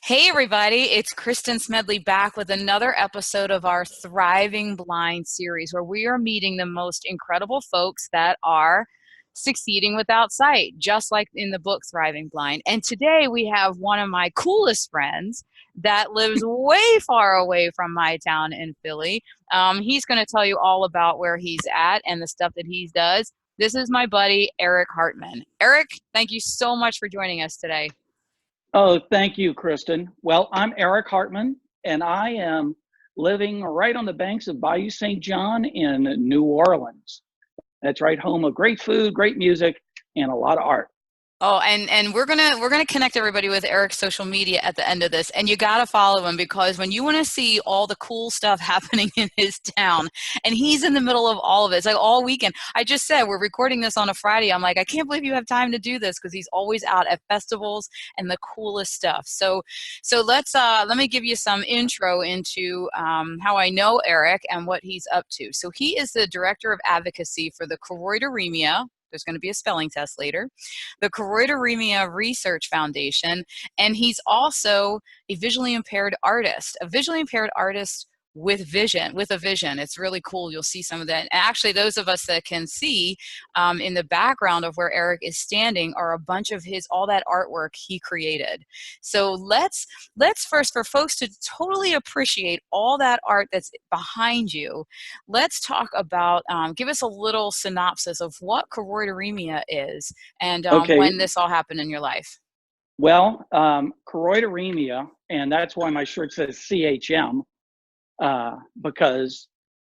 Hey everybody, it's Kristen Smedley back with another episode of our Thriving Blind series where we are meeting the most incredible folks that are succeeding without sight, just like in the book Thriving Blind. And today we have one of my coolest friends that lives way far away from my town in Philly. He's going to tell you all about where he's at and the stuff that he does. This is my buddy, Eric Hartman. Eric, thank you so much for joining us today. Oh, thank you, Kristen. Well, I'm Eric Hartman, and I am living right on the banks of Bayou St. John in New Orleans. That's right, home of great food, great music, and a lot of art. Oh, and we're gonna connect everybody with Eric's social media at the end of this, and you gotta follow him because when you want to see all the cool stuff happening in his town, and he's in the middle of all of it. It's like all weekend. I just said we're recording this on a Friday. I'm like, I can't believe you have time to do this because he's always out at festivals and the coolest stuff. So let me give you some intro into how I know Eric and what he's up to. So he is the director of advocacy for the Choroideremia. There's going to be a spelling test later. The Choroideremia Research Foundation, and he's also a visually impaired artist. A visually impaired artist with a vision. It's really cool. You'll see some of that. And actually, those of us that can see in the background of where Eric is standing are a bunch of all that artwork he created. So let's first, for folks to totally appreciate all that art that's behind you, let's talk about, give us a little synopsis of what choroideremia is and Okay, when this all happened in your life. well, choroideremia, and that's why my shirt says CHM, because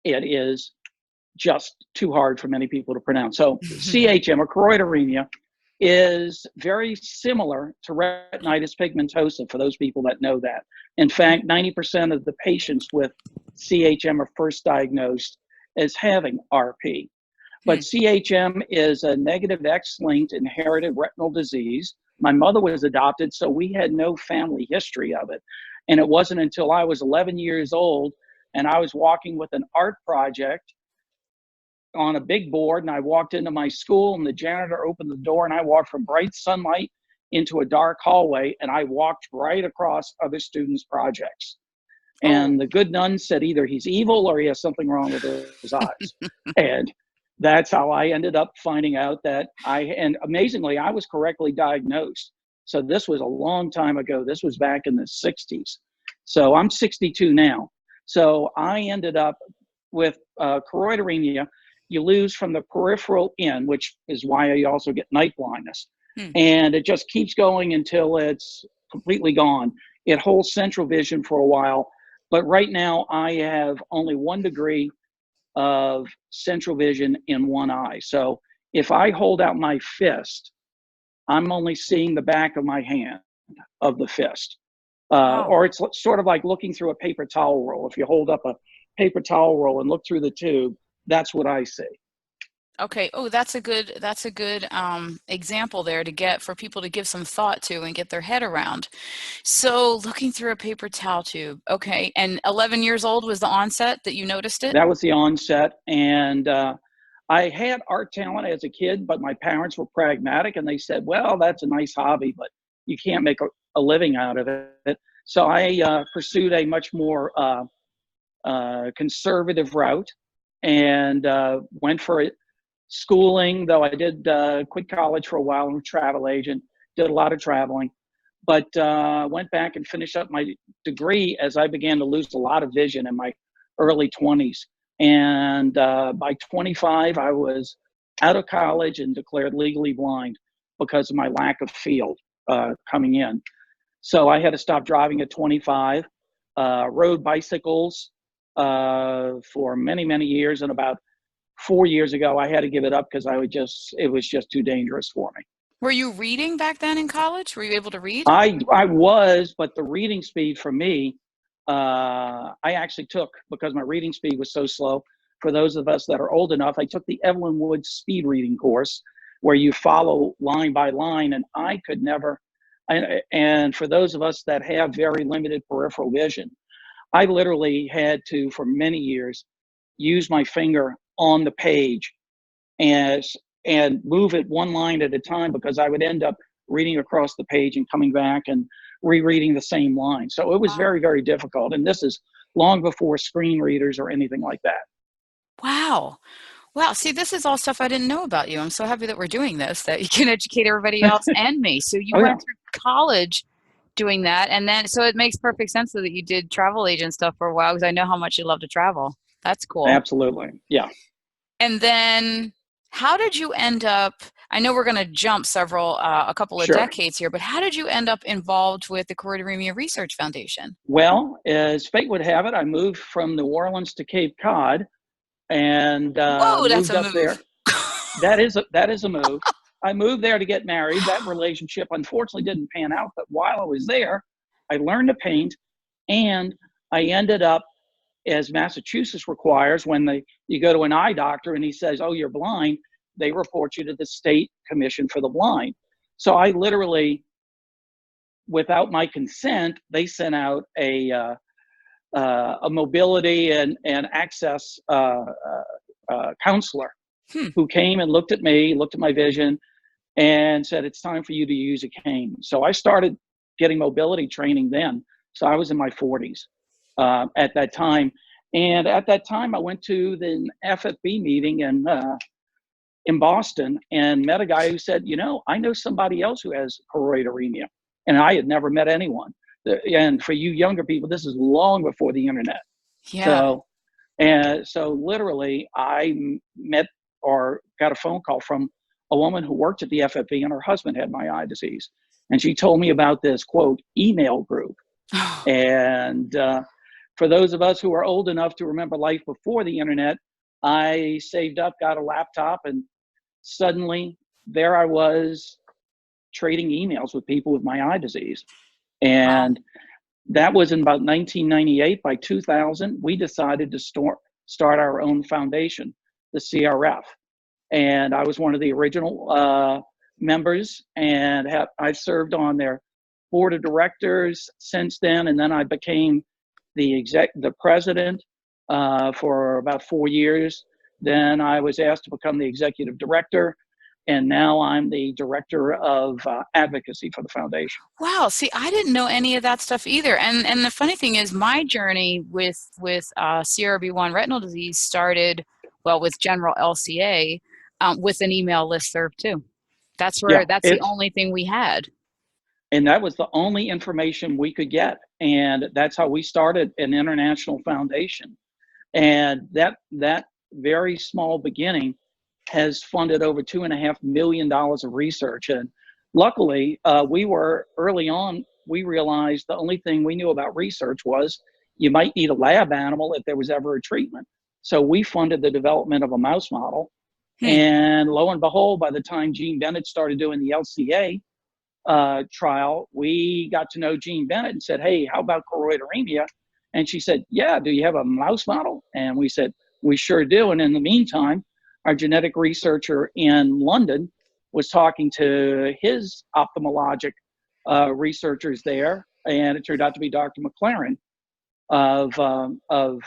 it is just too hard for many people to pronounce. So CHM, or choroideremia, is very similar to retinitis pigmentosa, for those people that know that. In fact, 90% of the patients with CHM are first diagnosed as having RP. But CHM is a negative X-linked inherited retinal disease. My mother was adopted, so we had no family history of it. And it wasn't until I was 11 years old and I was walking with an art project on a big board, and I walked into my school and the janitor opened the door and I walked from bright sunlight into a dark hallway, and I walked right across other students' projects. And the good nun said either he's evil or he has something wrong with his eyes. And that's how I ended up finding out that and amazingly, I was correctly diagnosed. So this was a long time ago. This was back in the 60s. So I'm 62 now. So I ended up with choroideremia. You lose from the peripheral in, which is why you also get night blindness. And it just keeps going until it's completely gone. It holds central vision for a while. But right now, I have only 1 degree of central vision in one eye. So if I hold out my fist, I'm only seeing the back of my hand of the fist. Or it's sort of like looking through a paper towel roll. If you hold up a paper towel roll and look through the tube, that's what I see. Okay. Oh, that's a good example there to get for people to give some thought to and get their head around. So looking through a paper towel tube. Okay. And 11 years old was the onset that you noticed it? That was the onset. And I had art talent as a kid, but my parents were pragmatic and they said, well, that's a nice hobby, but you can't make a living out of it. So I pursued a much more conservative route and went for it. Schooling, though I did quit college for a while. I'm a travel agent, did a lot of traveling, but went back and finished up my degree as I began to lose a lot of vision in my early 20s. And by 25, I was out of college and declared legally blind because of my lack of field coming in. So I had to stop driving at 25, rode bicycles for many, many years, and about 4 years ago, I had to give it up because it was just too dangerous for me. Were you reading back then in college? Were you able to read? I was, but the reading speed for me, I actually took, because my reading speed was so slow. For those of us that are old enough, I took the Evelyn Wood speed reading course where you follow line by line, and I could never. And for those of us that have very limited peripheral vision, I literally had to, for many years, use my finger on the page and move it one line at a time, because I would end up reading across the page and coming back. And rereading the same line. So it was Wow. very, very difficult. And this is long before screen readers or anything like that. Wow. Wow. See, this is all stuff I didn't know about you. I'm so happy that we're doing this, that you can educate everybody else and me. So you Oh, yeah, went through college doing that, and then so it makes perfect sense that you did travel agent stuff for a while because I know how much you love to travel. That's cool. absolutely. Yeah, And then how did you end up? I know we're going to jump a couple of sure. decades here, but how did you end up involved with the Choroideremia Research Foundation? Well, as fate would have it, I moved from New Orleans to Cape Cod and Whoa, that's moved a up move. there. That is a move. I moved there to get married. That relationship unfortunately didn't pan out, but while I was there, I learned to paint, and I ended up, as Massachusetts requires, when you go to an eye doctor and he says, "Oh, you're blind," they report you to the State Commission for the Blind. So I literally, without my consent, they sent out a mobility and access counselor Hmm. who came and looked at me, looked at my vision, and said, "It's time for you to use a cane." So I started getting mobility training then. So I was in my 40s at that time. And at that time, I went to the FFB meeting in Boston and met a guy who said, I know somebody else who has choroideremia. And I had never met anyone. And for you younger people, this is long before the internet. Yeah. So, and so literally, I met or got a phone call from a woman who worked at the FFB, and her husband had my eye disease. And she told me about this, quote, email group. And for those of us who are old enough to remember life before the internet, I saved up, got a laptop, and suddenly there I was trading emails with people with my eye disease. Wow. And that was in about 1998. By 2000, we decided to start our own foundation, the CRF. And I was one of the original members, and I've served on their board of directors since then. And then I became the president for about 4 years. Then I was asked to become the executive director, and now I'm the director of advocacy for the foundation. Wow, see, I didn't know any of that stuff either. And the funny thing is, my journey with CRB1 retinal disease started, well, with general LCA, with an email listserv too. Yeah, That's the only thing we had. and that was the only information we could get, and that's how we started an international foundation. And that very small beginning has funded over $2.5 million of research. And luckily, we were early on. We realized the only thing we knew about research was you might need a lab animal if there was ever a treatment. So we funded the development of a mouse model. Hmm. And lo and behold, by the time Jean Bennett started doing the LCA trial, we got to know Jean Bennett and said, "Hey, how about choroideremia?" And she said, "Yeah, do you have a mouse model?" And we said, "We sure do." And in the meantime, our genetic researcher in London was talking to his ophthalmologic researchers there, and it turned out to be Dr. McLaren of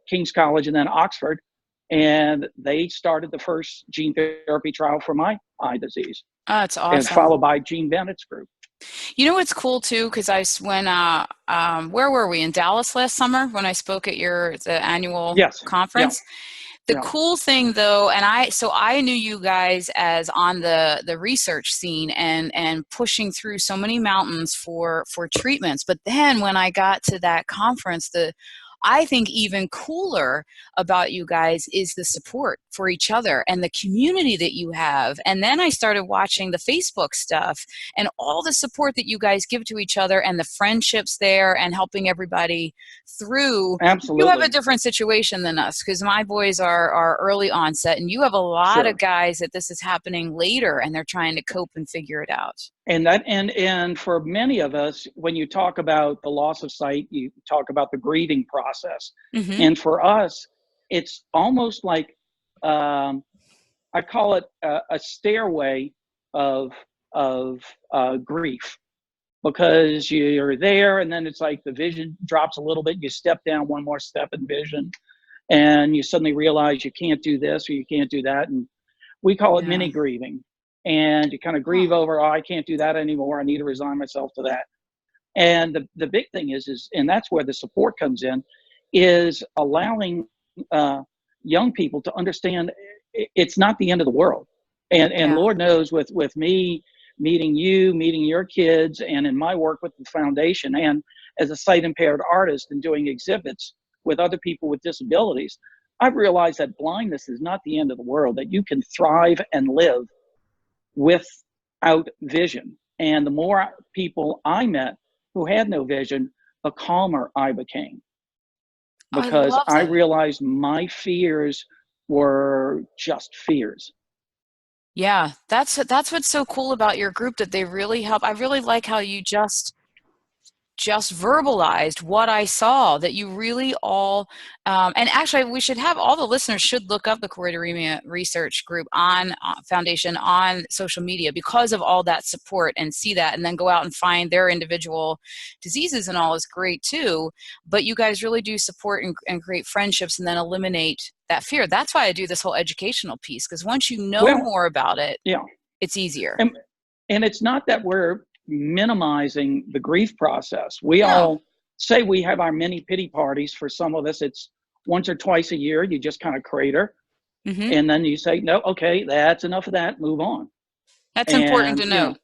King's College and then Oxford. And they started the first gene therapy trial for my eye disease, Oh, that's and awesome. followed by Jean Bennett's group. You know what's cool too? Because when where were we in Dallas last summer when I spoke at the annual Yes. Yeah. conference? The Yeah. cool thing though, and I knew you guys as on the research scene and pushing through so many mountains for treatments. But then when I got to that conference, I think even cooler about you guys is the support for each other and the community that you have. And then I started watching the Facebook stuff and all the support that you guys give to each other and the friendships there and helping everybody through. You have a Absolutely. different situation than us because my boys are early onset, and you have a lot of Sure. guys that this is happening later and they're trying to cope and figure it out. And for many of us, when you talk about the loss of sight, you talk about the grieving process. Hmm. And for us, it's almost like I call it a stairway of grief, because you're there, and then it's like the vision drops a little bit. You step down one more step in vision, and you suddenly realize you can't do this or you can't do that, and we call it Yeah. mini grieving. And you kind of grieve Huh. over, oh, I can't do that anymore. I need to resign myself to that. And the big thing is, and that's where the support comes in, is allowing young people to understand it's not the end of the world. And Yeah. Lord knows, with me meeting you, meeting your kids, and in my work with the foundation, and as a sight impaired artist and doing exhibits with other people with disabilities, I've realized that blindness is not the end of the world, that you can thrive and live without vision. And the more people I met who had no vision, the calmer I became, I because love I that. realized my fears were just fears. Yeah, that's what's so cool about your group, that they really help. I really like how you just verbalized what I saw, that you really all, and actually we should have all the listeners should look up the Choroideremia Research Group on Foundation on social media, because of all that support, and see that, and then go out and find their individual diseases and all is great too. But you guys really do support and create friendships, and then eliminate that fear. That's why I do this whole educational piece, because once you know Well, more about it, yeah. it's easier. And, and it's not that we're minimizing the grief process. We No. all say we have our mini pity parties. For some of us, it's once or twice a year. You just kind of crater, Hmm. and then you say, no, okay, that's enough of that, move on. That's important And, to know.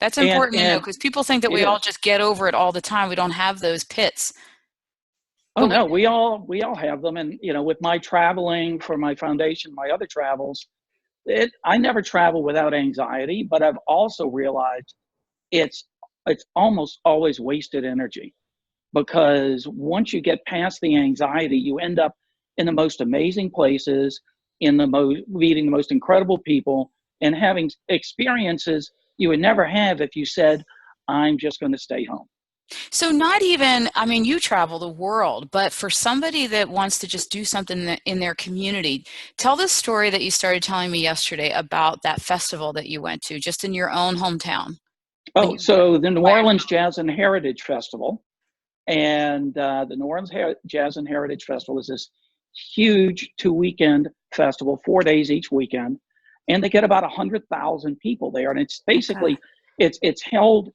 That's and, important to know, and because people think that it we all is. just get over it all the time. We don't have those pits. Oh But we, no, we all have them. And, with my traveling for my foundation, my other travels, I never travel without anxiety, but I've also realized it's it's almost always wasted energy, because once you get past the anxiety, you end up in the most amazing places, meeting the most incredible people, and having experiences you would never have if you said, I'm just going to stay home. so not even, I mean, you travel the world, but for somebody that wants to just do something in their community, tell the story that you started telling me yesterday about that festival that you went to just in your own hometown when Oh, you went so the New by Orleans yourself. Jazz and Heritage Festival. And the New Orleans Jazz and Heritage Festival is this huge 2 weekend festival, 4 days each weekend, and they get about 100,000 people there. And it's Okay. basically it's held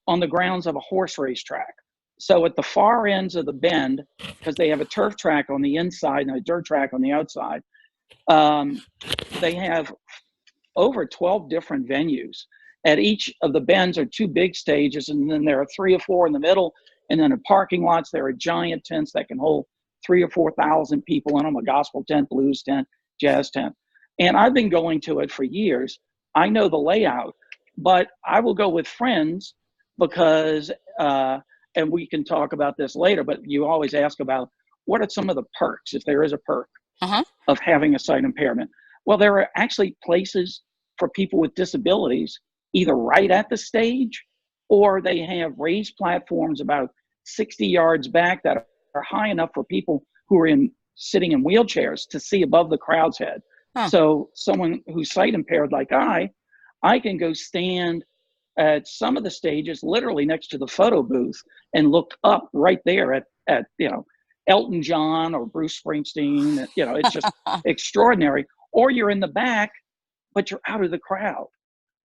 on the grounds of a horse race track. So at the far ends of the bend, because they have a turf track on the inside and a dirt track on the outside, um, they have over 12 different venues. At each of the bends are two big stages, and then there are three or four in the middle. And then in parking lots, there are giant tents that can hold 3 or 4 thousand people in them, a gospel tent, blues tent, jazz tent. And I've been going to it for years. I know the layout, but I will go with friends because, and we can talk about this later, but you always ask about what are some of the perks, if there is a perk, Uh-huh. of having a sight impairment. Well, there are actually places for people with disabilities, either right at the stage, or they have raised platforms about 60 yards back that are high enough for people who are sitting in wheelchairs to see above the crowd's head. Huh. So someone who's sight impaired like I can go stand at some of the stages literally next to the photo booth and look up right there at Elton John or Bruce Springsteen. It's just extraordinary. Or you're in the back, but you're out of the crowd,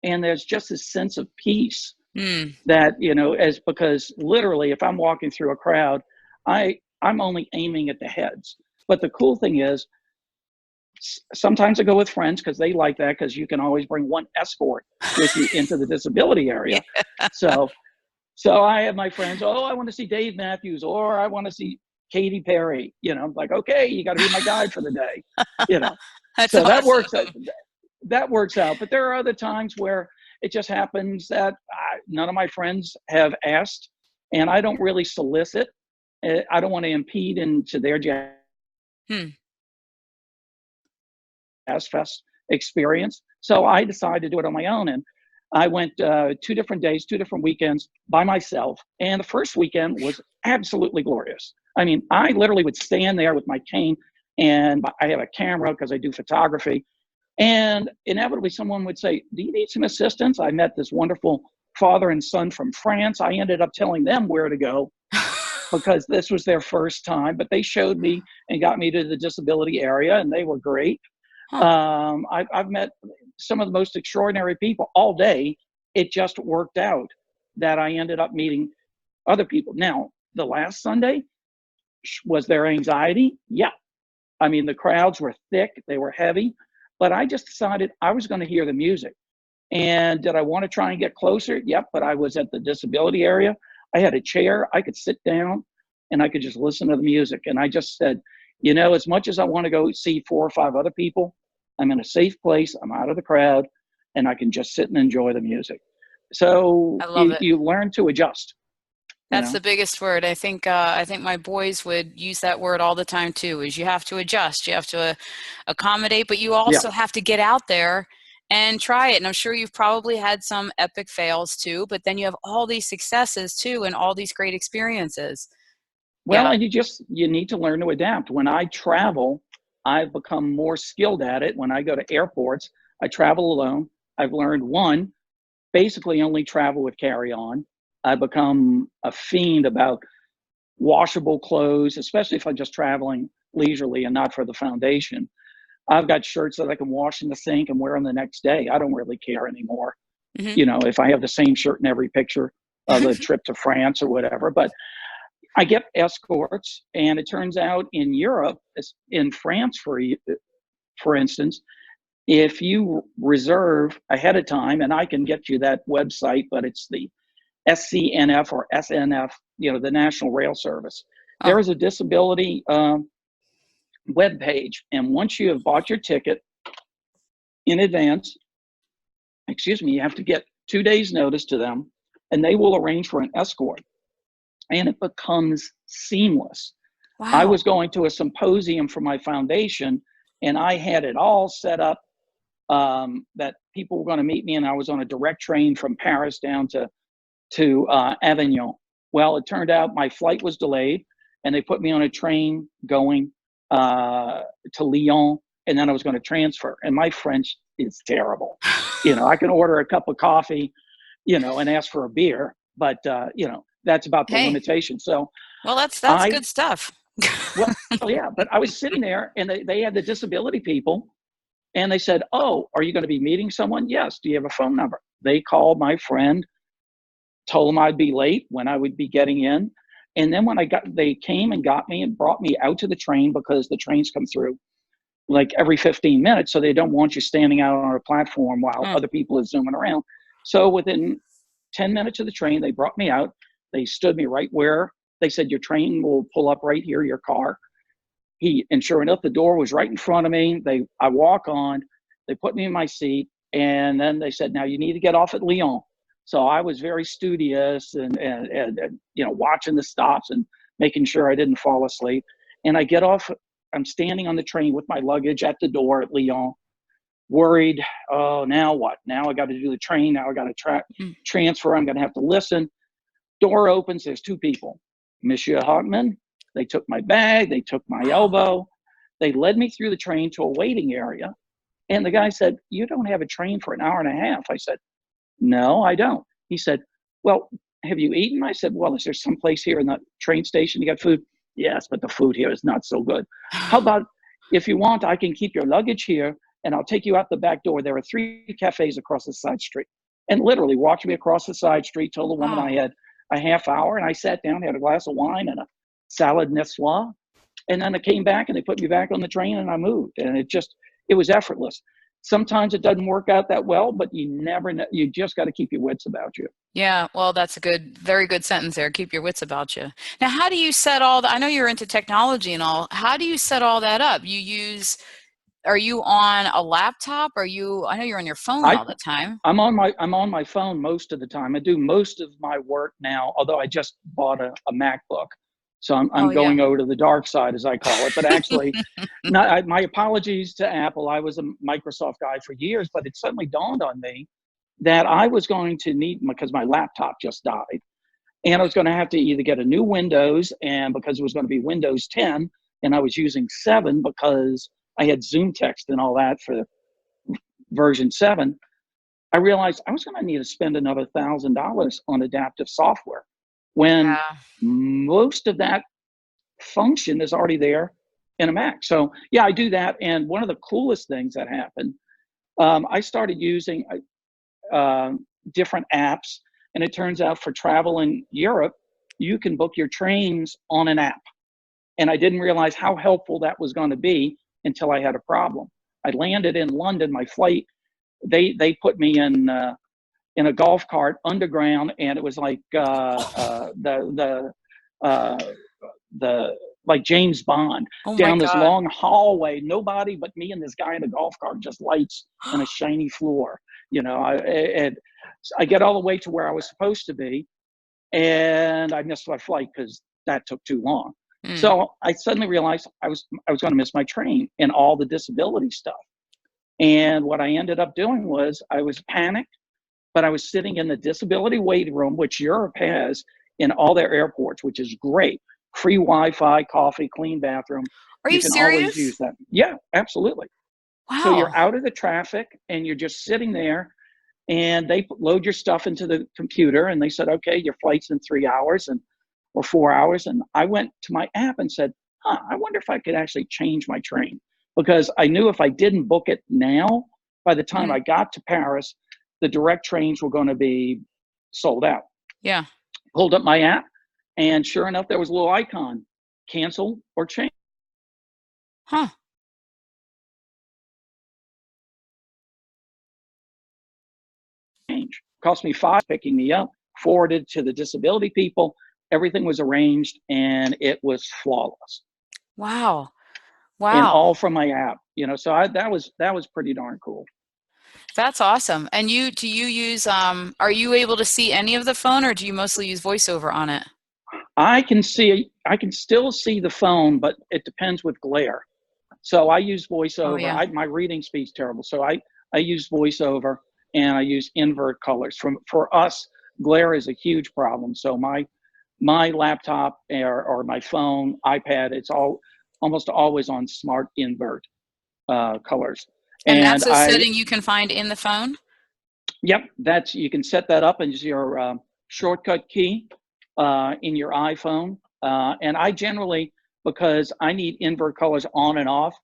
and there's just this sense of peace Hmm. that as because literally, if I'm walking through a crowd, I'm only aiming at the heads. But the cool thing is, sometimes I go with friends because they like that, because you can always bring one escort with you into the disability Yeah. area. So I have my friends, oh, I want to see Dave Matthews, or I want to see Katy Perry. Like, okay, you got to be my guide for the day. You know, That's so that works. awesome. That works out. But there are other times where it just happens that none of my friends have asked, and I don't really solicit. I don't want to impede into their jazz Hmm. fest experience. So I decided to do it on my own, and I went 2 different days, 2 different weekends by myself. And the first weekend was absolutely glorious. I mean, I literally would stand there with my cane, and I have a camera because I do photography. And inevitably, someone would say, do you need some assistance? I met this wonderful father and son from France. I ended up telling them where to go because this was their first time, but they showed me and got me to the disability area, and they were great. Huh. I've met some of the most extraordinary people all day. It just worked out that I ended up meeting other people. Now, the last Sunday, was there anxiety? Yeah. I mean, the crowds were thick, they were heavy, but I just decided I was going to hear the music. And did I want to try and get closer? Yep, but I was at the disability area. I had a chair, I could sit down and I could just listen to the music. And I just said, you know, as much as I want to go see 4 or 5 other people, I'm in a safe place, I'm out of the crowd, and I can just sit and enjoy the music. So I love it. you learn to adjust, you That's know? the biggest word. I think my boys would use that word all the time too, is you have to adjust, you have to accommodate, but you Yeah. also have to get out there and try it. And I'm sure you've probably had some epic fails too, but then you have all these successes too and all these great experiences. Well, Yeah. and you need to learn to adapt. When I travel, I've become more skilled at it. When I go to airports, I travel alone. I've learned one, basically only travel with carry-on. I've become a fiend about washable clothes, especially if I'm just traveling leisurely and not for the foundation. I've got shirts that I can wash in the sink and wear them the next day. I don't really care anymore. Hmm. You know, if I have the same shirt in every picture of a trip to France or whatever. But I get escorts, and it turns out in Europe, in France, for instance, if you reserve ahead of time, and I can get you that website, but it's the SCNF or SNF, you know, the National Rail Service. Oh, There is a disability web page, and once you have bought your ticket in advance, excuse me, you have to get 2 days notice to them, and they will arrange for an escort, and it becomes seamless. I wow. was going to a symposium for my foundation, and I had it all set up that people were going to meet me, and I was on a direct train from Paris down to Avignon. Well, it turned out my flight was delayed, and they put me on a train going to Lyon, and then I was going to transfer. And my French is terrible. You know, I can order a cup of coffee, you know, and ask for a beer, but you know, that's about the Hey, limitation. So well, that's I, good stuff. well, yeah, but I was sitting there, and they had the disability people, and they said, "Oh, are you going to be meeting someone? Yes. Do you have a phone number?" They called my friend, told him I'd be late when I would be getting in. And then when they came and got me and brought me out to the train, because the trains come through like every 15 minutes. So they don't want you standing out on a platform while Mm. other people are zooming around. So within 10 minutes of the train, they brought me out. They stood me right where they said, your train will pull up right here, your car. And sure enough, the door was right in front of me. I walk on, they put me in my seat, and then they said, now you need to get off at Lyon. So I was very studious and you know, watching the stops and making sure I didn't fall asleep. And I get off, I'm standing on the train with my luggage at the door at Lyon, worried, oh, now what? Now I got to do the train. Now I got to Mm. transfer. I'm going to have to listen. Door opens, there's 2 people. Monsieur Hartman, they took my bag, they took my Wow. elbow, they led me through the train to a waiting area. And the guy said, you don't have a train for an hour and a half. I said, no, I don't. He said, well, have you eaten? I said, well, is there some place here in the train station you got food? Yes, but the food here is not so good. How about, if you want, I can keep your luggage here and I'll take you out the back door. There are 3 cafes across the side street. And literally walked me across the side street, told the woman I Wow. had a half hour, and I sat down, had a glass of wine and a salad niçoise. And then I came back and they put me back on the train and I moved. And it was effortless. Sometimes it doesn't work out that well, but you never know. You just got to keep your wits about you. Yeah, well, that's a very good sentence there. Keep your wits about you. Now, how do you set all that? I know you're into technology and all. How do you set all that up? Are you on a laptop? I know you're on your phone I all the time. I'm on my phone most of the time. I do most of my work now, although I just bought a MacBook. So Oh, I'm yeah. going over to the dark side, as I call it. But actually, my apologies to Apple. I was a Microsoft guy for years, but it suddenly dawned on me that I was going to need, because my laptop just died, and I was going to have to either get a new Windows, and because it was going to be Windows 10, and I was using 7 because I had Zoom text and all that for version 7, I realized I was going to need to spend another $1,000 on adaptive software when Yeah. most of that function is already there in a Mac. So yeah, I do that. And one of the coolest things that happened, I started using uh, different apps, and it turns out for travel in Europe, you can book your trains on an app. And I didn't realize how helpful that was going to be until I had a problem. I landed in London. My flight, they put me in a golf cart underground, and it was like the like James Bond Oh my down this God. long hallway. Nobody but me and this guy in a golf cart, just lights and a shiny floor. I get all the way to where I was supposed to be, and I missed my flight because that took too long. Mm. So I suddenly realized I was going to miss my train and all the disability stuff. And what I ended up doing was I was panicked, but I was sitting in the disability waiting room, which Europe has in all their airports, which is great. Free Wi-Fi, coffee, clean bathroom. Are You you can always serious? use that. Yeah, absolutely. So Wow. you're out of the traffic and you're just sitting there, and they load your stuff into the computer, and they said, okay, your flight's in 3 hours or 4 hours. And I went to my app and said, I wonder if I could actually change my train, because I knew if I didn't book it now, by the time Mhm. I got to Paris, the direct trains were going to be sold out. Yeah. Pulled up my app, and sure enough, there was a little icon, cancel or change. Huh. Cost me $5 picking me up, forwarded to the disability people. Everything was arranged, and it was flawless, Wow. and Wow. all from my app. So that was pretty darn cool. That's awesome. And do you use are you able to see any of the phone, or do you mostly use voiceover on it? I can still see the phone, but it depends with glare. So I use Oh voiceover. yeah. My reading speed's terrible, so I use voiceover, and I use invert colors. For us, glare is a huge problem. So my laptop or my phone, iPad, it's almost always on smart invert colors. And And that's a setting you can find in the phone? yep, you can set that up as your shortcut key in your iPhone. And I generally, because I need invert colors on and off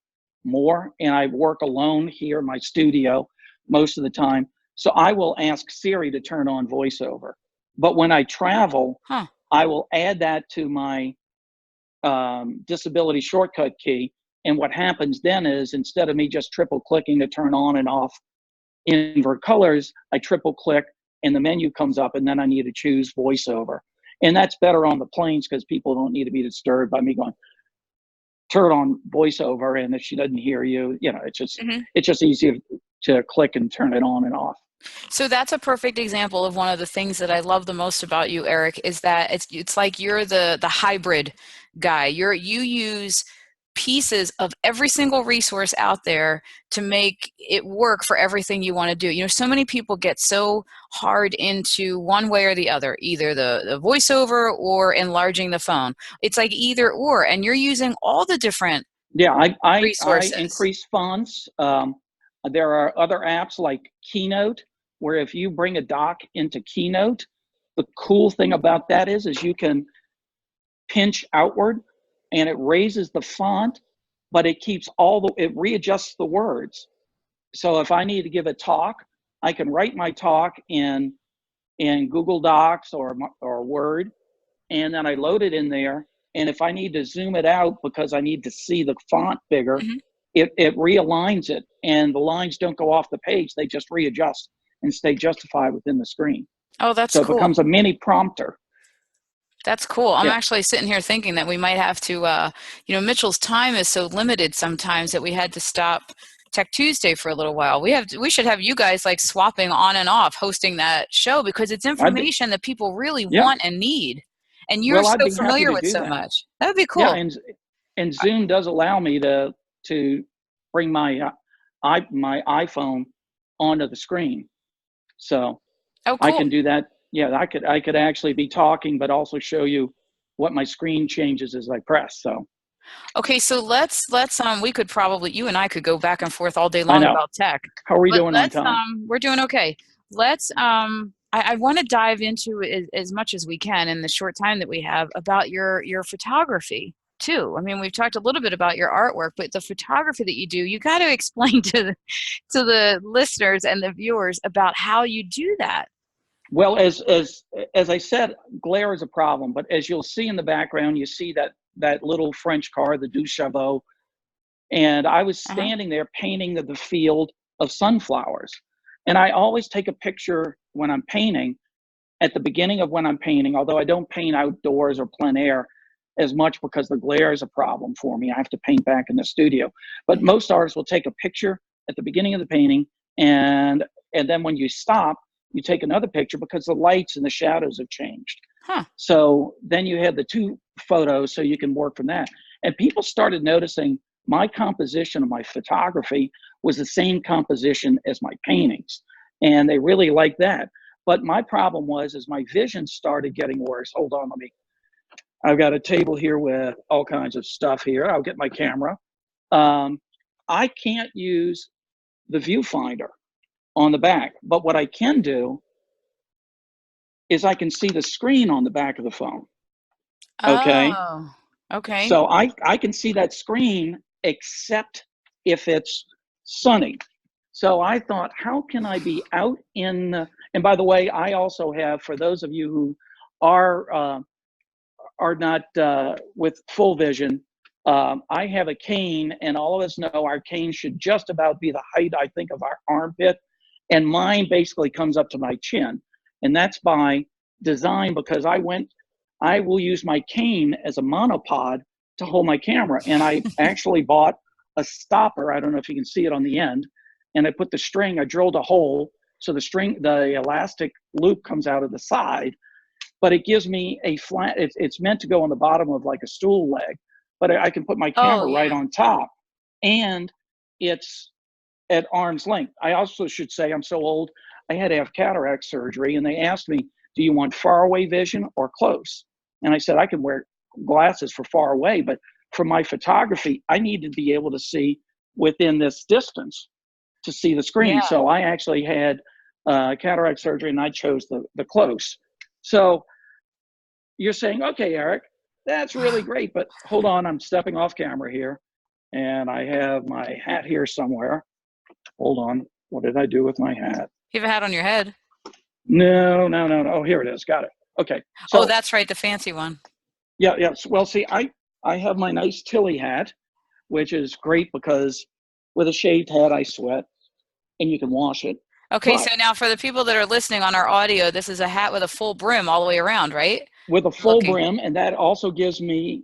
more, and I work alone here in my studio most of the time, so I will ask Siri to turn on voiceover. But when I travel, Huh. I will add that to my disability shortcut key. And what happens then is, instead of me just triple clicking to turn on and off invert colors, I triple click and the menu comes up, and then I need to choose voiceover. And that's better on the planes because people don't need to be disturbed by me going, turn on voiceover. And if she doesn't hear you, Mhm. it's just easy to click and turn it on and off. So that's a perfect example of one of the things that I love the most about you, Eric, is that it's like you're the hybrid guy. You use pieces of every single resource out there to make it work for everything you want to do. So many people get so hard into one way or the other, either the voiceover or enlarging the phone. It's like either or, and you're using all the different Yeah, I resources. increase fonts. There are other apps like Keynote, where if you bring a doc into Keynote, the cool thing about that is you can pinch outward, and it raises the font, but it readjusts the words. So if I need to give a talk, I can write my talk in Google Docs or Word, and then I load it in there. And if I need to zoom it out because I need to see the font bigger, Mhm. it realigns it, and the lines don't go off the page. They just readjust and stay justified within the screen. Oh, that's So it cool. becomes a mini prompter. That's cool. I'm Yeah, actually sitting here thinking that we might have to, Mitchell's time is so limited sometimes that we had to stop Tech Tuesday for a little while. We should have you guys like swapping on and off hosting that show, because it's I'd be, information that people really yeah. want and need. And you're Well, I'd so be happy familiar to with do so that. much. That would be Yeah, cool. and Zoom does allow me to bring my iPhone onto the screen, so Oh, I cool. can do that. Yeah, I could actually be talking, but also show you what my screen changes as I press. So Okay, so let's we could probably, you and I could go back and forth all day I long know. about tech. How are we But doing on time? we're doing okay. Let's I want to dive into as much as we can in the short time that we have about your photography too. I mean, we've talked a little bit about your artwork, but the photography that you do, you got to explain to the listeners and the viewers about how you do that. Well, as I said, glare is a problem. But as you'll see in the background, you see that little French car, the Deux Chevaux, and I was Uh-huh. standing there painting the field of sunflowers. And I always take a picture when I'm painting at the beginning of when I'm painting, although I don't paint outdoors or plein air as much because the glare is a problem for me. I have to paint back in the studio. But Mhm. most artists will take a picture at the beginning of the painting, and then when you stop, you take another picture because the lights and the shadows have changed. Huh. So then you have the two photos so you can work from that. And people started noticing my composition of my photography was the same composition as my paintings. And they really liked that. But my problem was as my vision started getting worse. Hold on, I've got a table here with all kinds of stuff here. I'll get my camera. Um, I can't use the viewfinder on the back, but what I can do is I can see the screen on the back of the phone. Okay. Oh, okay. So I can see that screen except if it's sunny. So I thought, how can I be out in and by the way, I also have, for those of you who are not with full vision, I have a cane, and all of us know our cane should just about be the height, I think, of our armpit. And mine basically comes up to my chin. And that's by design because I will use my cane as a monopod to hold my camera. And I actually bought a stopper. I don't know if you can see it on the end. And I put the string, I drilled a hole. So the elastic loop comes out of the side, but it gives me a flat, it's meant to go on the bottom of like a stool leg, but I can put my Oh, camera right yeah. on top, and it's at arm's length. I also should say, I'm so old, I had to have cataract surgery, and they asked me, do you want far away vision or close? And I said, I can wear glasses for far away, but for my photography, I need to be able to see within this distance to see the screen. Yeah. So I actually had cataract surgery, and I chose the close. So you're saying, okay, Eric, that's really great, but hold on, I'm stepping off camera here, and I have my hat here somewhere. Hold on, what did I do with my hat? You have a hat on your head. No, no, no, no. Oh, here it is. Got it. Okay. Oh, So that's right, the fancy one. yeah, yeah. Well, see, I have my nice Tilly hat, which is great because with a shaved head I sweat, and you can wash it. Okay, But so now for the people that are listening on our audio, this is a hat with a full brim all the way around, right? with a You're full looking. brim, and that also gives me,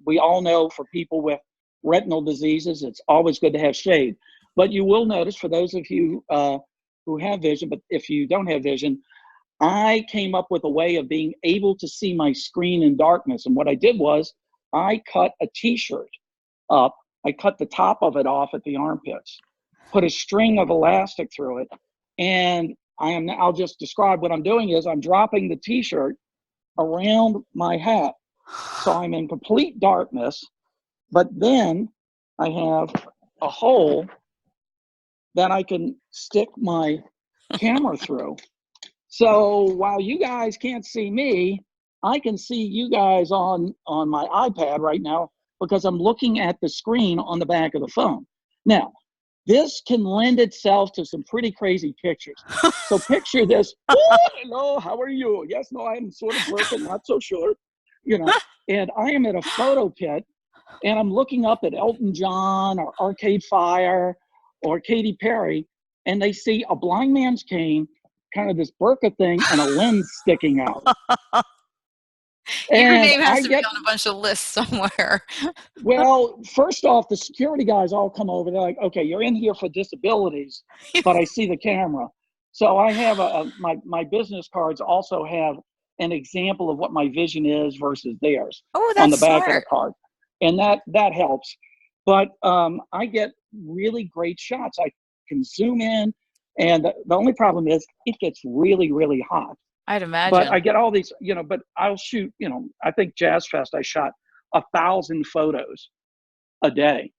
we all know for people with retinal diseases, it's always good to have shade. But you will notice, for those of you who have vision, but if you don't have vision, I came up with a way of being able to see my screen in darkness. And what I did was I cut a t-shirt up, I cut the top of it off at the armpits, put a string of elastic through it, and I'll just describe what I'm doing is I'm dropping the t-shirt around my hat. So I'm in complete darkness, but then I have a hole that I can stick my camera through. So while you guys can't see me, I can see you guys on my iPad right now because I'm looking at the screen on the back of the phone. Now, this can lend itself to some pretty crazy pictures. So picture this. Oh, hello, how are you? Yes, no, I'm sort of broken, not so sure, you know. And I am at a photo pit, and I'm looking up at Elton John or Arcade Fire or Katy Perry, and they see a blind man's cane, kind of this burqa thing, and a lens sticking out. Your And name has I to be get, on a bunch of lists somewhere. well, first off, the security guys all come over. They're like, okay, you're in here for disabilities, but I see the camera. So I have my business cards also have an example of what my vision is versus theirs Oh, on that's the back of the smart. card. And that helps. But I get really great shots. I can zoom in, and the only problem is it gets really, really hot. I'd But I imagine. get all these, but I'll shoot, I think Jazz Fest, I shot 1,000 photos a day,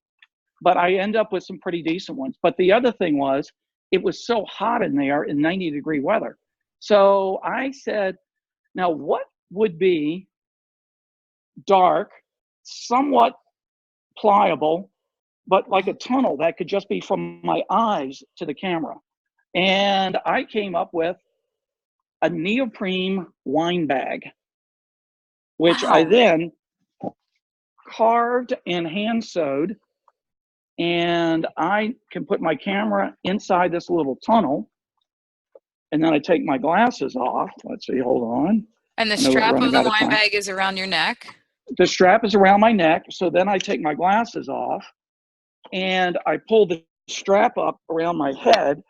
but I end up with some pretty decent ones. But the other thing was, it was so hot in there in 90-degree weather. So I said, now what would be dark, somewhat pliable, but like a tunnel that could just be from my eyes to the camera? And I came up with a neoprene wine bag, which I Wow. then carved and hand sewed. And I can put my camera inside this little tunnel, and then I take my glasses off. Let's see, hold on. And the I know we're strap of running the out of wine time. bag is around your neck. The strap is around my neck, so then I take my glasses off, and I pull the strap up around my head,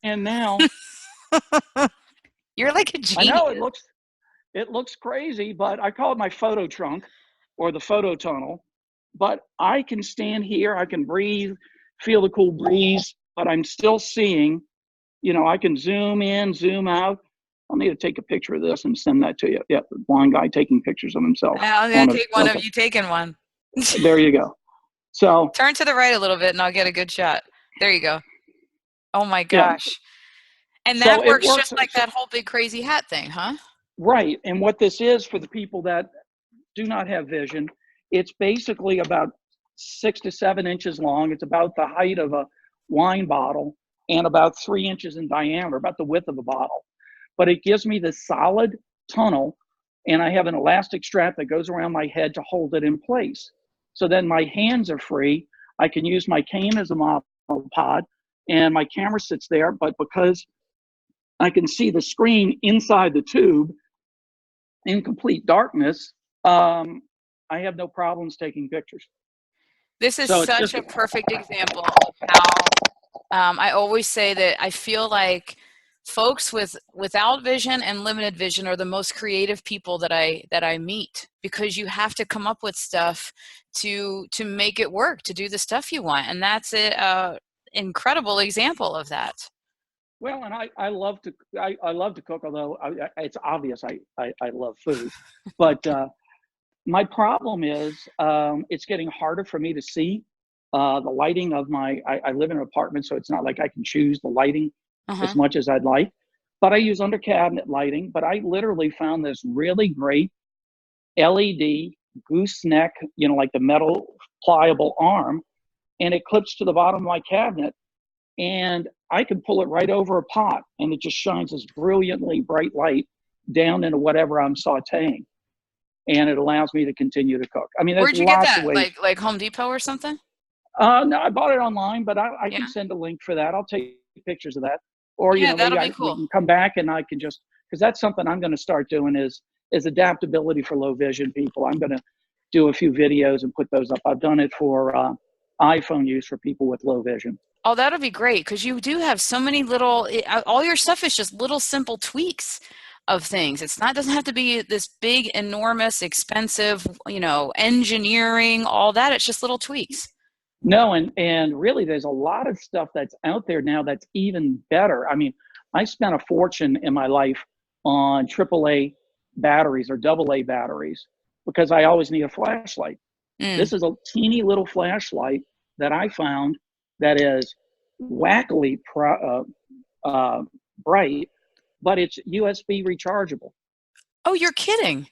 and now You're like a I know genius. it looks crazy, but I call it my photo trunk or the photo tunnel. But I can stand here, I can breathe, feel the cool breeze, but I'm still seeing, I can zoom in, zoom out. I'll need to take a picture of this and send that to you. Yeah, the blind guy taking pictures of himself I'm on gonna a, take one of okay, you taking one. there you go. So, Turn to the right a little bit and I'll get a good shot. There you go. Oh my yeah, gosh. And so that it works works. just like that whole big crazy hat thing, huh? Right. And what this is for the people that do not have vision, it's basically about 6 to 7 inches long. It's about the height of a wine bottle and about 3 inches in diameter, about the width of a bottle. But it gives me this solid tunnel, and I have an elastic strap that goes around my head to hold it in place. So then my hands are free. I can use my cane as a monopod, and my camera sits there. But because I can see the screen inside the tube in complete darkness, I have no problems taking pictures. This is So it's such just, a perfect example of how I always say that I feel like folks without vision and limited vision are the most creative people that I meet, because you have to come up with stuff to make it work, to do the stuff you want, and that's an incredible example of that. well, and I love to I love to cook, although it's obvious I love food, but my problem is it's getting harder for me to see the lighting of I live in an apartment, so it's not like I can choose the lighting as Uh-huh. much as I'd like. But I use under cabinet lighting. But I literally found this really great LED gooseneck, like the metal pliable arm, and it clips to the bottom of my cabinet, and I can pull it right over a pot, and it just shines this brilliantly bright light down into whatever I'm sautéing, and it allows me to continue to cook. I mean, there's Where'd you get lots of that? ways. Like Home Depot or something? No, I bought it online, but I Yeah. can send a link for that. I'll take pictures of that, or Yeah, that'll maybe be we cool. can come back and I can just, because that's something I'm going to start doing is adaptability for low vision people. I'm going to do a few videos and put those up. I've done it for iPhone use for people with low vision. Oh, that'll be great, because you do have so many little, all your stuff is just little simple tweaks of things. It's not, doesn't have to be this big, enormous, expensive, engineering, all that. It's just little tweaks. No, and really, there's a lot of stuff that's out there now that's even better. I mean, I spent a fortune in my life on AAA batteries or AA batteries because I always need a flashlight. Mm. This is a teeny little flashlight that I found that is wackily bright, but it's USB rechargeable. Oh, you're kidding.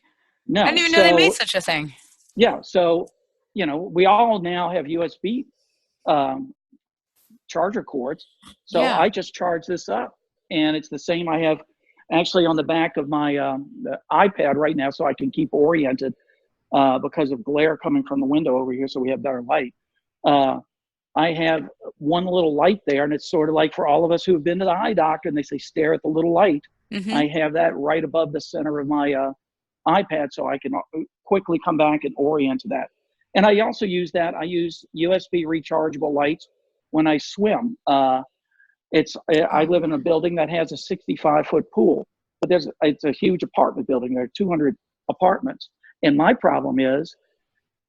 I didn't No, even know they made so such a thing. yeah, so we all now have USB um, charger cords. So Yeah. I just charge this up, and it's the same I have actually on the back of my the iPad right now, so I can keep oriented because of glare coming from the window over here, so we have better light. I have one little light there, and it's sort of like for all of us who have been to the eye doctor, and they say stare at the little light. Mm-hmm. I have that right above the center of my iPad, so I can quickly come back and orient to that. And I also use that. I use USB rechargeable lights when I swim. I live in a building that has a 65-foot pool, but it's a huge apartment building. There are 200 apartments, and my problem is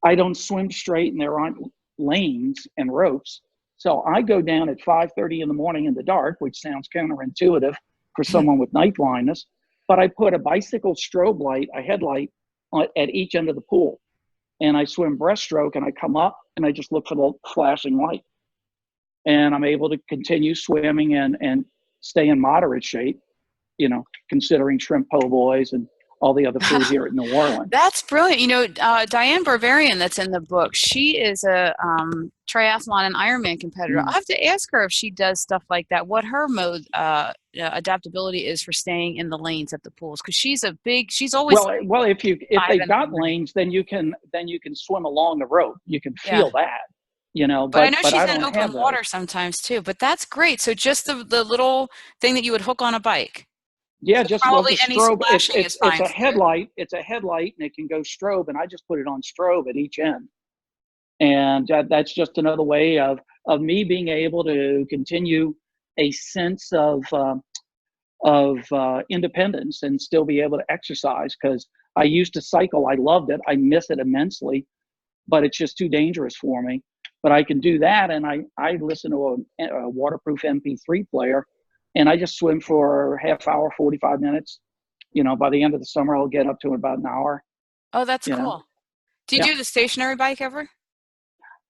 I don't swim straight, and there aren't lanes and ropes. So I go down at 5:30 in the morning in the dark, which sounds counterintuitive for someone with night blindness. But I put a bicycle strobe light, a headlight, at each end of the pool, and I swim breaststroke, and I come up and I just look for the flashing light, and I'm able to continue swimming and stay in moderate shape, considering shrimp po' boys and all the other food here in New Orleans. That's brilliant. You know, Diane Barbarian, that's in the book, she is a triathlon and Ironman competitor. I'll have to ask her if she does stuff like that, what her mode adaptability is for staying in the lanes at the pools, because she's always well, if five they've in the got morning. lanes, then you can swim along the rope. You can Yeah. feel that, you know, But I know but I she's in don't open have those. water sometimes too. But that's great. So just the little thing that you would hook on a bike. Yeah, So just probably the any strobe. splashing is It's fine a for you. headlight. It's a headlight, and it can go strobe, and I just put it on strobe at each end. And that's just another way of me being able to continue a sense of independence and still be able to exercise, because I used to cycle. I loved it. I miss it immensely, but it's just too dangerous for me. But I can do that, and I listen to a waterproof MP3 player, and I just swim for half hour, 45 minutes. You know, by the end of the summer, I'll get up to about an hour. Oh, that's You know, cool. Do you yeah. do the stationary bike ever?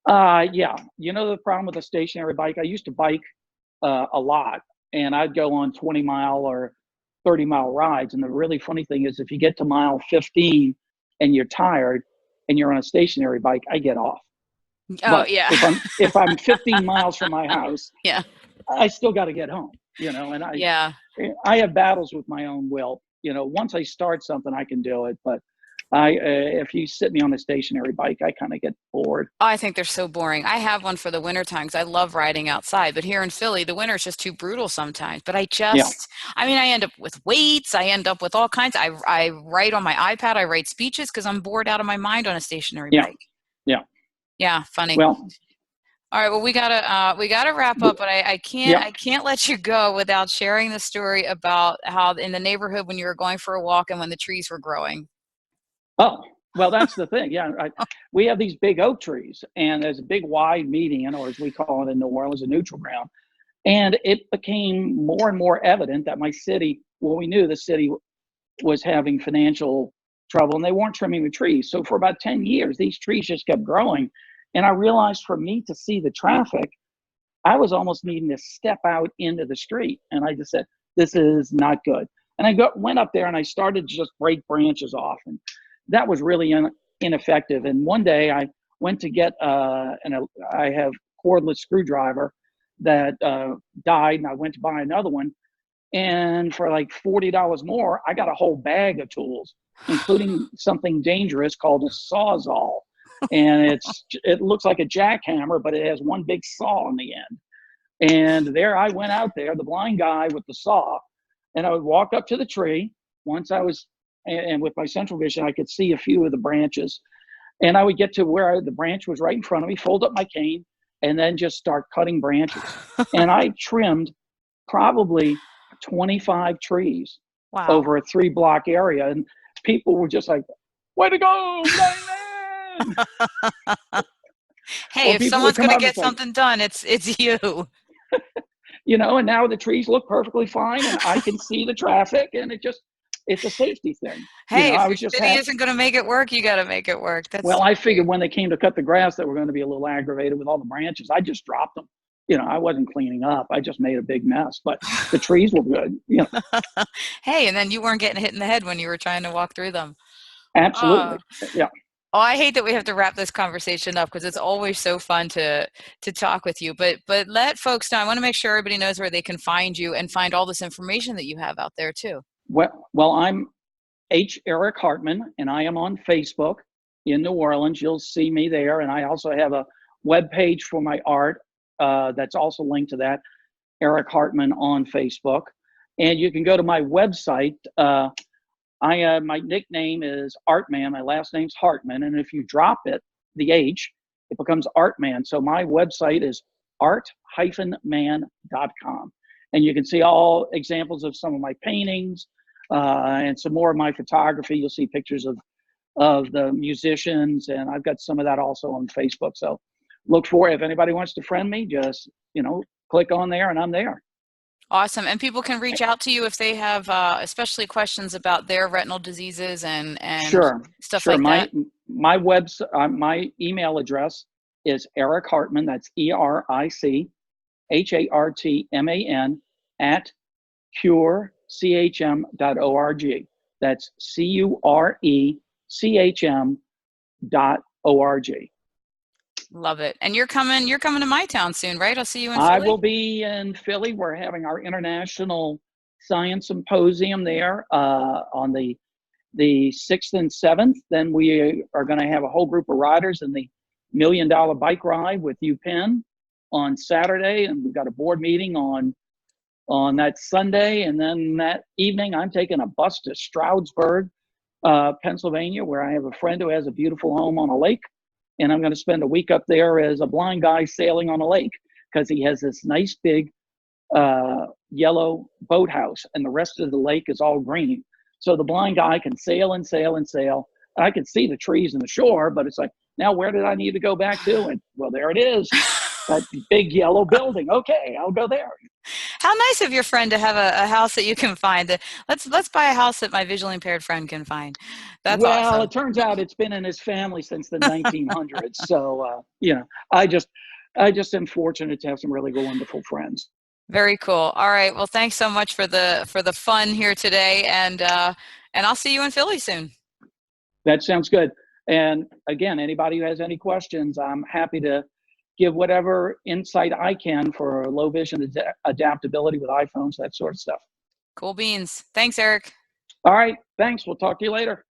Yeah. You know, the problem with a stationary bike, I used to bike a lot, and I'd go on 20-mile or 30-mile rides. And the really funny thing is, if you get to mile 15 and you're tired and you're on a stationary bike, I get off. Oh, But yeah. if I'm 15 miles from my house, Yeah. I still got to get home, you know, and Yeah. I have battles with my own will. You know, once I start something, I can do it. But if you sit me on a stationary bike, I kind of get bored. Oh, I think they're so boring. I have one for the winter time because I love riding outside. But here in Philly, the winter is just too brutal sometimes. But Yeah. I mean, I end up with weights. I end up with all kinds. I write on my iPad. I write speeches because I'm bored out of my mind on a stationary Yeah. bike. Yeah. Yeah, funny. Well, All right, well, we gotta wrap up, but yeah. I can't let you go without sharing the story about how in the neighborhood when you were going for a walk and when the trees were growing. Oh, well, that's the thing. Yeah. We have these big oak trees, and there's a big wide median, or as we call it in New Orleans, a neutral ground. And it became more and more evident that my city, well, we knew the city was having financial trouble, and they weren't trimming the trees. So for about 10 years, these trees just kept growing. And I realized for me to see the traffic, I was almost needing to step out into the street. And I just said, this is not good. And went up there and I started to just break branches off. And that was really ineffective. And one day I went to get, I have cordless screwdriver that died, and I went to buy another one. And for like $40 more, I got a whole bag of tools, including something dangerous called a sawzall. And it looks like a jackhammer, but it has one big saw on the end. And there I went out there, the blind guy with the saw, and I would walk up to the tree. Once I was, and with my central vision, I could see a few of the branches. And I would get to where the branch was right in front of me, fold up my cane, and then just start cutting branches. And I trimmed probably 25 trees Wow. over a 3-block area. And people were just like, way to go, young man. Hey, Or if people would someone's come gonna up and get say, something done, it's you. you know, and now the trees look perfectly fine, and I can see the traffic, and it's a safety thing. You know, Hey, I if your was just city isn't gonna make it work, you gotta make it work. That's well, so I great. figured when they came to cut the grass that we're going to be a little aggravated with all the branches. I just dropped them. You know, I wasn't cleaning up. I just made a big mess, but the trees were good. You know, Hey, and then you weren't getting hit in the head when you were trying to walk through them. Oh, absolutely. Yeah. oh, I hate that we have to wrap this conversation up because it's always so fun to talk with you. But let folks know. I want to make sure everybody knows where they can find you and find all this information that you have out there too. Well, I'm Eric Hartman, and I am on Facebook in New Orleans. You'll see me there, and I also have a web page for my art that's also linked to that. Eric Hartman on Facebook, and you can go to my website. My nickname is Artman. My last name's Hartman, and if you drop the H, it becomes Artman. So my website is art-man.com, and you can see all examples of some of my paintings and some more of my photography. You'll see pictures of the musicians, and I've got some of that also on Facebook. So look for it. If anybody wants to friend me, just click on there, and I'm there. Awesome. And people can reach out to you if they have especially questions about their retinal diseases and Sure, stuff sure. like that. My email address is Eric Hartman. That's EricHartman at curechm.org. That's CURECHM.org. Love it. And you're coming to my town soon, right? I'll see you in I Philly. will be in Philly. We're having our International Science Symposium there on the 6th and 7th. Then we are going to have a whole group of riders in the $1 Million Bike Ride with UPenn on Saturday, and we've got a board meeting on that Sunday. And then that evening, I'm taking a bus to Stroudsburg, Pennsylvania, where I have a friend who has a beautiful home on a lake, and I'm going to spend a week up there as a blind guy sailing on a lake, because he has this nice big yellow boathouse, and the rest of the lake is all green. So the blind guy can sail and sail and sail. I can see the trees and the shore, but it's like, now where did I need to go back to? And well, there it is, that big yellow building. Okay, I'll go there. How nice of your friend to have a house that you can find. Let's buy a house that my visually impaired friend can find. That's Well, awesome. it turns out it's been in his family since the 1900s. So, I just am fortunate to have some really wonderful friends. Very cool. All right. Well, thanks so much for the fun here today, and I'll see you in Philly soon. That sounds good. And again, anybody who has any questions, I'm happy to give whatever insight I can for low vision adaptability with iPhones, that sort of stuff. Cool beans. Thanks, Eric. All right. Thanks. We'll talk to you later.